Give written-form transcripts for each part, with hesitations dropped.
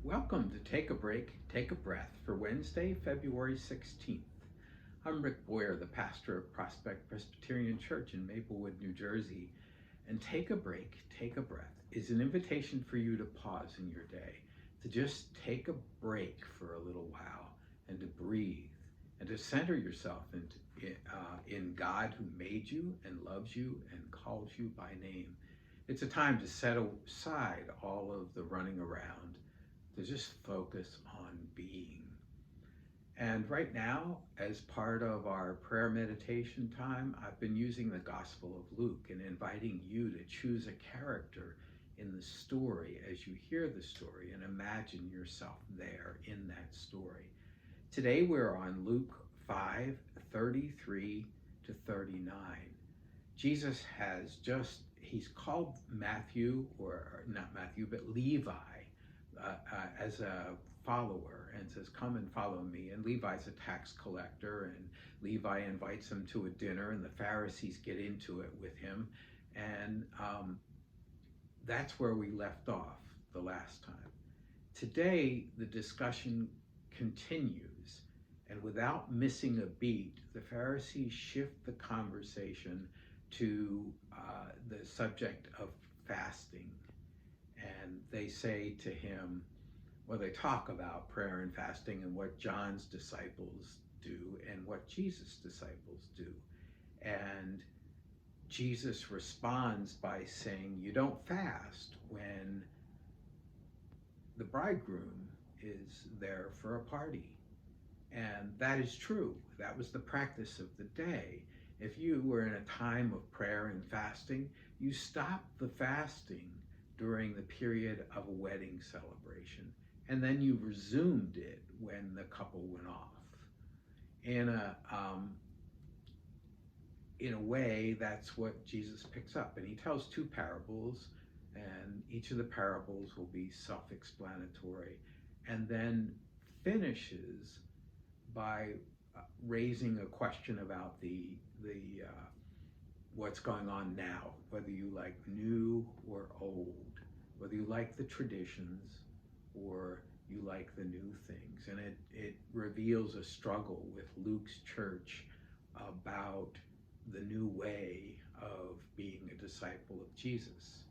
Welcome to Take a Break, Take a Breath for Wednesday, February 16th. I'm Rick Boyer, the pastor of Prospect Presbyterian Church in Maplewood, New Jersey. And Take a Break, Take a Breath is an invitation for you to pause in your day, to just take a break for a little while and to breathe and to center yourself in God who made you and loves you and calls you by name. It's a time to set aside all of the running around, to just focus on being. And right now, as part of our prayer meditation time, I've been using the Gospel of Luke and inviting you to choose a character in the story as you hear the story and imagine yourself there in that story. Today we're on Luke 5:33 to 39. Jesus he's called Matthew, or not Matthew, but Levi, as a follower, and says, "Come and follow me." And Levi's a tax collector, and Levi invites him to a dinner, and the Pharisees get into it with him. And that's where we left off the last time. Today, the discussion continues, and without missing a beat, the Pharisees shift the conversation to the subject of fasting. And they say to him, well, they talk about prayer and fasting and what John's disciples do and what Jesus' disciples do. And Jesus responds by saying, you don't fast when the bridegroom is there for a party. And that is true. That was the practice of the day. If you were in a time of prayer and fasting, you stopped the fasting during the period of a wedding celebration, and then you resumed it when the couple went off. In a way, that's what Jesus picks up, and he tells two parables, and each of the parables will be self-explanatory, and then finishes by raising a question about the what's going on now, whether you like new or old, whether you like the traditions or you like the new things. And it reveals a struggle with Luke's church about the new way of being a disciple of Jesus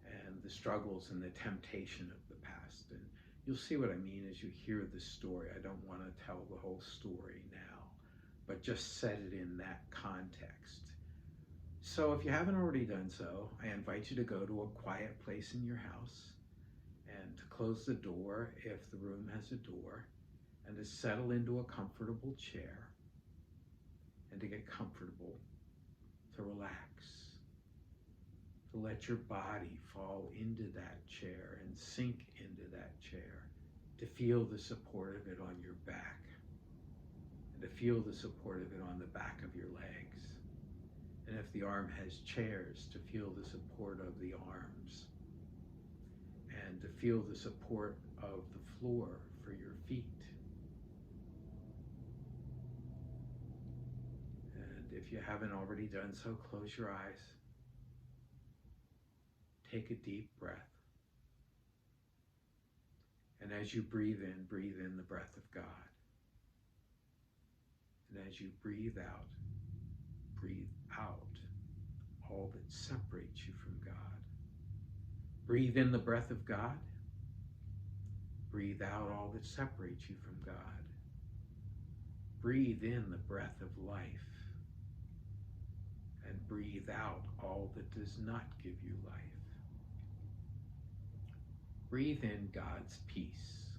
and the struggles and the temptation of the past. And you'll see what I mean as you hear the story. I don't want to tell the whole story now, but just set it in that context. So if you haven't already done so, I invite you to go to a quiet place in your house and to close the door if the room has a door, and to settle into a comfortable chair and to get comfortable, to relax, to let your body fall into that chair and sink into that chair, to feel the support of it on your back, and to feel the support of it on the back of your legs. And if the arm has chairs, to feel the support of the arms, and to feel the support of the floor for your feet. And if you haven't already done so, close your eyes. Take a deep breath. And as you breathe in the breath of God. And as you breathe out all that separates you from God. Breathe in the breath of God. Breathe out all that separates you from God. Breathe in the breath of life. And breathe out all that does not give you life. Breathe in God's peace.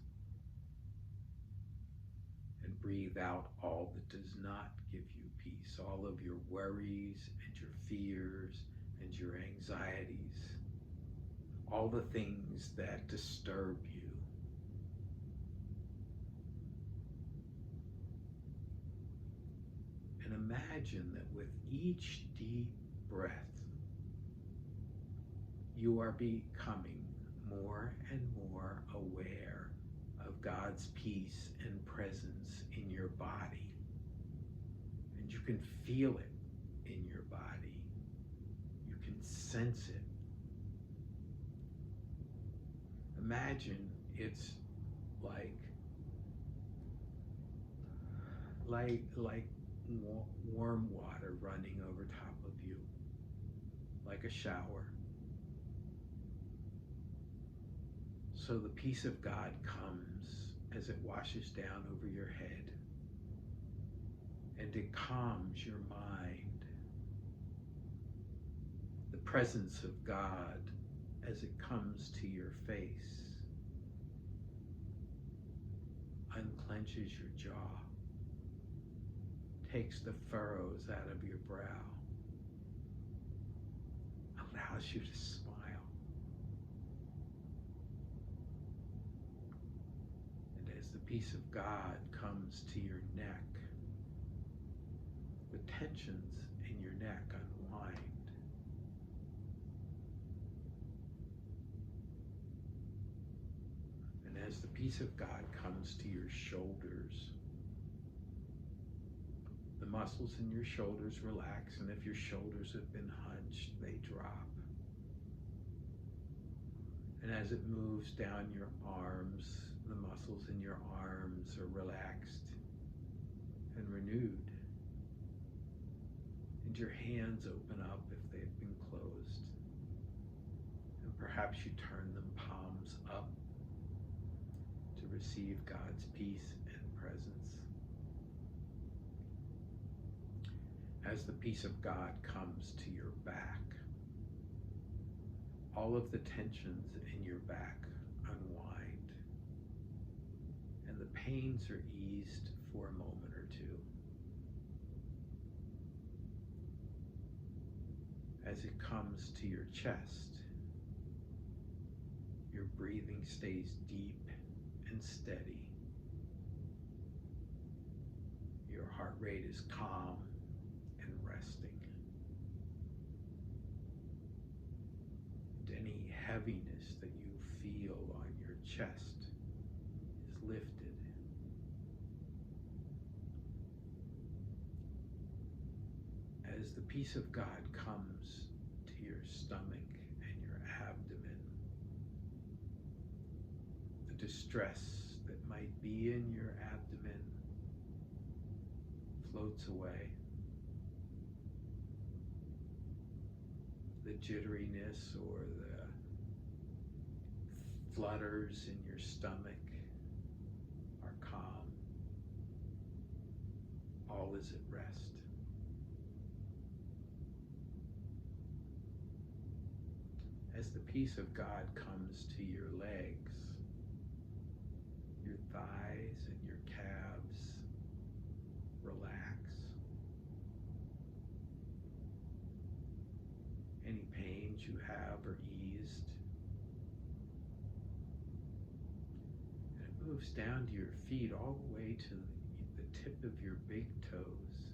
And breathe out all that does not give you peace, all of your worries and your fears and your anxieties, all the things that disturb you. And imagine that with each deep breath, you are becoming more and more aware of God's peace and presence in your body. And you can feel it in your body. You can sense it. Imagine it's like like warm water running over top of you, like a shower. So the peace of God comes as it washes down over your head, and it calms your mind. The presence of God as it comes to your face unclenches your jaw, takes the furrows out of your brow, allows you to smile. And as the peace of God comes to your neck, the tensions in your neck unwind. And as the peace of God comes to your shoulders, the muscles in your shoulders relax, and if your shoulders have been hunched, they drop. And as it moves down your arms, the muscles in your arms are relaxed and renewed. And your hands open up if they've been closed. And perhaps you turn them palms up to receive God's peace and presence. As the peace of God comes to your back, all of the tensions in your back unwind, and the pains are eased for a moment or two. As it comes to your chest, your breathing stays deep and steady. Your heart rate is calm and resting. And any heaviness that you feel on your chest is lifted. As the peace of God comes to your stomach and your abdomen, the distress that might be in your abdomen floats away. The jitteriness or the flutters in your stomach are calm. All is at rest. As the peace of God comes to your legs, your thighs and your calves relax. Any pains you have are eased. And it moves down to your feet all the way to the tip of your big toes.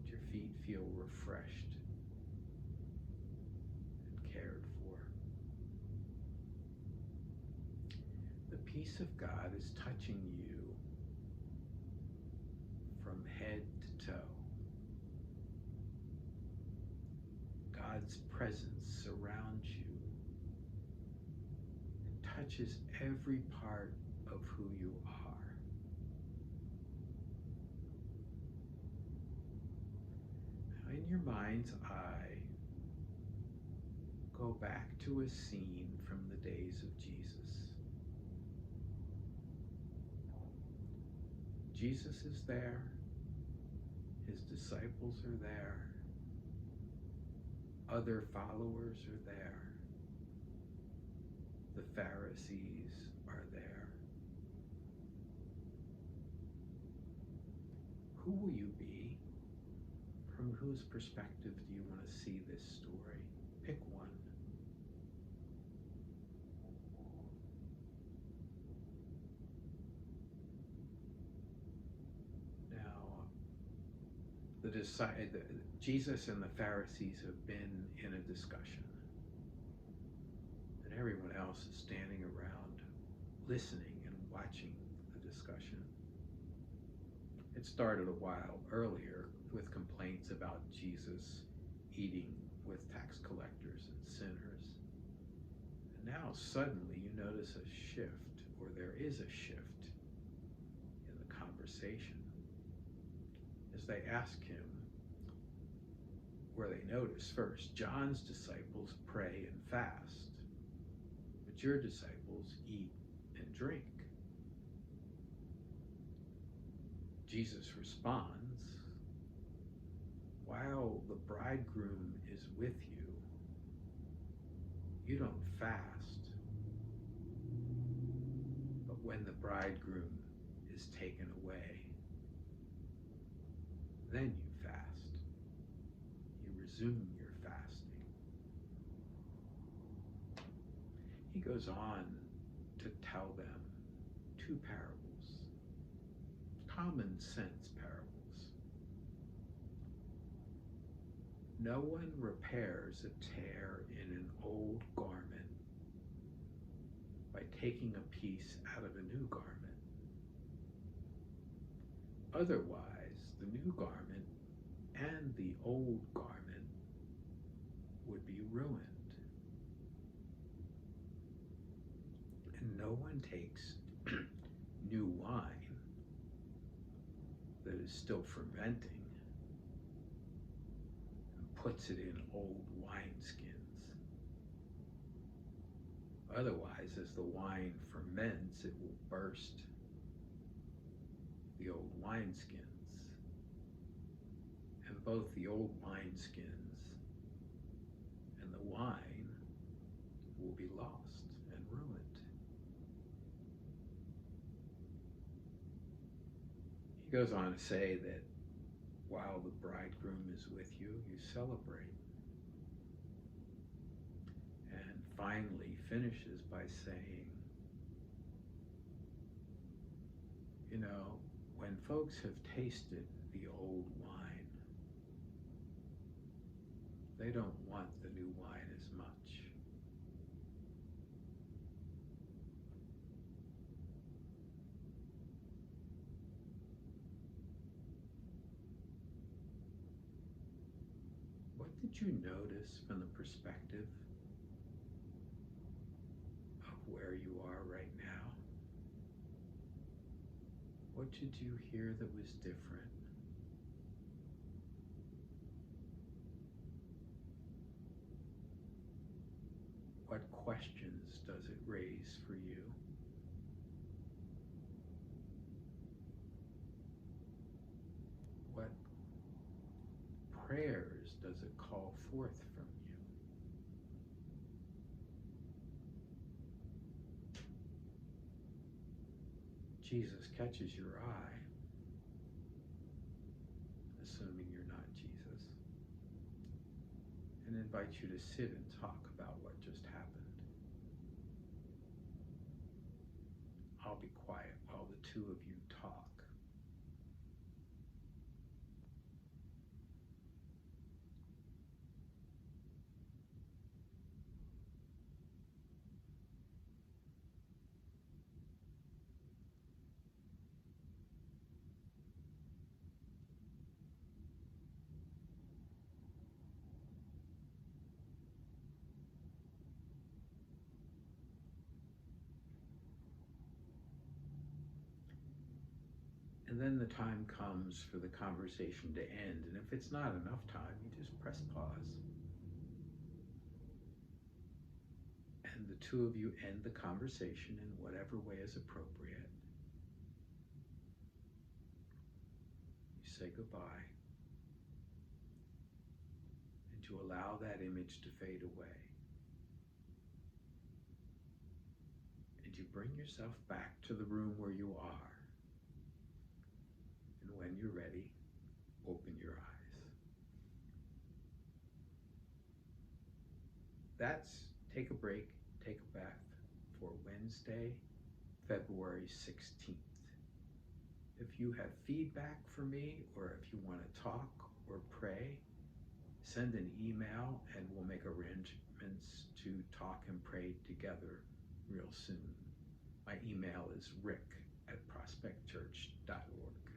Your feet feel refreshed and cared for. The peace of God is touching you from head to toe. God's presence surrounds you and touches every part of who you are. Now, in your mind's eye, go back to a scene from the days of Jesus. Jesus is there. His disciples are there. Other followers are there. The Pharisees are there. Who will you be? From whose perspective do you want to see this story? Pick one. Jesus and the Pharisees have been in a discussion, and everyone else is standing around listening and watching the discussion. It started a while earlier with complaints about Jesus eating with tax collectors and sinners. And now suddenly you notice a shift, or there is a shift in the conversation as they ask him, where they notice first, John's disciples pray and fast, but your disciples eat and drink. Jesus responds, while the bridegroom is with you, you don't fast, but when the bridegroom is taken away, then you fast. You resume your fasting. He goes on to tell them two parables, common sense parables. No one repairs a tear in an old garment by taking a piece out of a new garment. Otherwise, the new garment and the old garment would be ruined. And no one takes new wine that is still fermenting and puts it in old wineskins. Otherwise, as the wine ferments, it will burst the old wineskins, and both the old wineskins and the wine will be lost and ruined. He goes on to say that while the bridegroom is with you, you celebrate. And finally finishes by saying, you know, when folks have tasted the old wine, they don't want the new wine as much. What did you notice from the perspective of where you are right now? What did you hear that was different? What questions does it raise for you? What prayers does it call forth from you? Jesus catches your eye, assuming you're not Jesus, and invites you to sit and talk about what just happened. I'll be quiet while the two of you talk. And then the time comes for the conversation to end. And if it's not enough time, you just press pause. And the two of you end the conversation in whatever way is appropriate. You say goodbye. And you allow that image to fade away. And you bring yourself back to the room where you are. And when you're ready, open your eyes. That's Take a Break, Take a Bath for Wednesday, February 16th. If you have feedback for me, or if you want to talk or pray, send an email and we'll make arrangements to talk and pray together real soon. My email is rick@prospectchurch.org.